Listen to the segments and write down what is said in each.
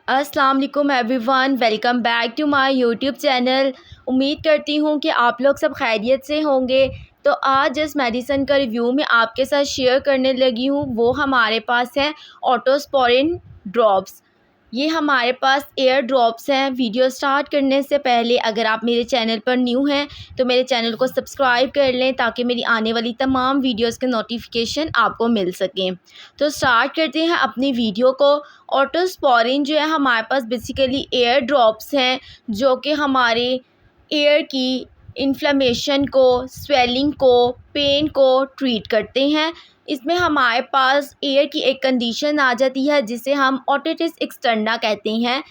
अस्सलाम वालेकुम everyone, welcome back to my YouTube channel. उम्मीद करती हूँ कि आप लोग सब खैरियत से होंगे। तो आज जिस मेडिसिन का रिव्यू मैं आपके साथ शेयर करने लगी हूँ वो हमारे पास है ऑटोस्पोरिन ड्रॉप्स। ये हमारे पास एयर ड्रॉप्स हैं। वीडियो स्टार्ट करने से पहले अगर आप मेरे चैनल पर न्यू हैं तो मेरे चैनल को सब्सक्राइब कर लें ताकि मेरी आने वाली तमाम वीडियोस के नोटिफिकेशन आपको मिल सकें। तो स्टार्ट करते हैं अपनी वीडियो को। ऑटोस्पोरिन जो है हमारे पास बेसिकली एयर ड्रॉप्स हैं जो कि हमारे एयर की इन्फ्लेमेशन को, स्वेलिंग को, पेन को ट्रीट करते हैं। इसमें हमारे पास एयर की एक कंडीशन आ जाती है जिसे हम ओटिटिस एक्सटर्ना कहते हैं।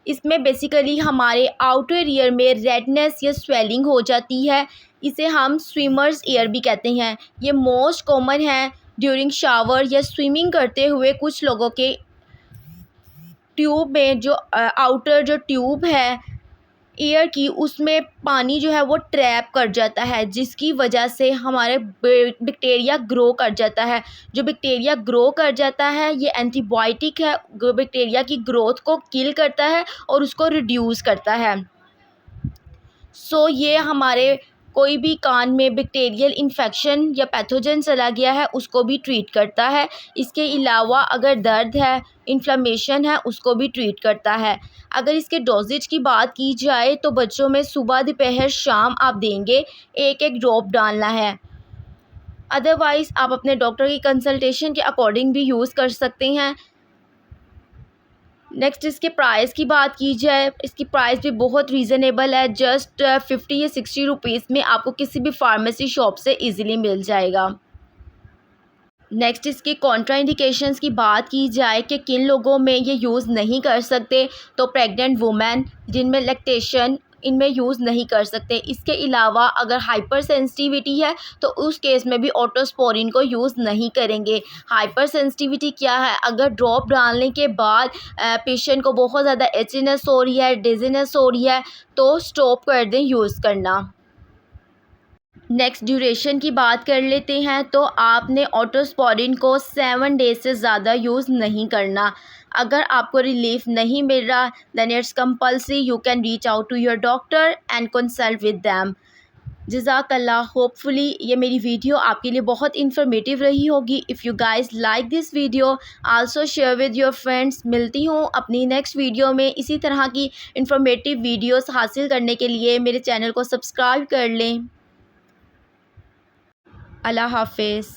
इसमें बेसिकली हमारे आउटर ईयर में रेडनेस या स्वेलिंग हो जाती है। इसे हम स्विमर्स ईयर भी कहते हैं। ये मोस्ट कॉमन है ड्यूरिंग शावर या स्विमिंग करते हुए। कुछ लोगों के ट्यूब में जो आउटर जो ट्यूब है एयर की, उसमें पानी जो है वो ट्रैप कर जाता है जिसकी वजह से हमारे बैक्टीरिया ग्रो कर जाता है। जो बैक्टीरिया ग्रो कर जाता है ये एंटीबायोटिक है, बैक्टीरिया की ग्रोथ को किल करता है और उसको रिड्यूस करता है। ये हमारे कोई भी कान में बैक्टीरियल इन्फेक्शन या पैथोजन चला गया है उसको भी ट्रीट करता है। इसके अलावा अगर दर्द है, इन्फ्लेमेशन है, उसको भी ट्रीट करता है। अगर इसके डोजेज की बात की जाए तो बच्चों में सुबह, दोपहर, शाम आप देंगे, एक एक ड्रॉप डालना है। अदरवाइज़ आप अपने डॉक्टर की कंसल्टेशन के अकॉर्डिंग भी यूज़ कर सकते हैं। नेक्स्ट इसके प्राइस की बात की जाए, इसकी प्राइस भी बहुत रीज़नेबल है। जस्ट 50 या 60 रुपीज़ में आपको किसी भी फार्मेसी शॉप से इजीली मिल जाएगा। नेक्स्ट इसकी कॉन्ट्रा इंडिकेशंस की बात की जाए कि किन लोगों में ये यूज़ नहीं कर सकते, तो प्रेग्नेंट वुमेन जिनमें लैक्टेशन, इनमें यूज़ नहीं कर सकते। इसके अलावा अगर हाइपर सेंसिटिविटी है तो उस केस में भी ऑटोस्पोरिन को यूज़ नहीं करेंगे। हाइपर सेंसिटिविटी क्या है? अगर ड्रॉप डालने के बाद पेशेंट को बहुत ज़्यादा एचिनेस हो रही है, डिजीनेस हो रही है तो स्टॉप कर दें यूज़ करना। नेक्स्ट ड्यूरेशन की बात कर लेते हैं। तो आपने ऑटोस्पोरिन को 7 डेज से ज़्यादा यूज़ नहीं करना। अगर आपको रिलीफ नहीं मिल रहा then it's compulsory you can reach out to your doctor and consult with them. जज़ाकल्लाह। होपफुली ये मेरी वीडियो आपके लिए बहुत इन्फॉर्मेटिव रही होगी। If you guys like this video also share with your friends. मिलती हूँ अपनी नेक्स्ट वीडियो में। इसी तरह की इन्फॉर्मेटिव वीडियोस हासिल करने के लिए मेरे चैनल को सब्सक्राइब कर लें। अल्लाह हाफ़िज़।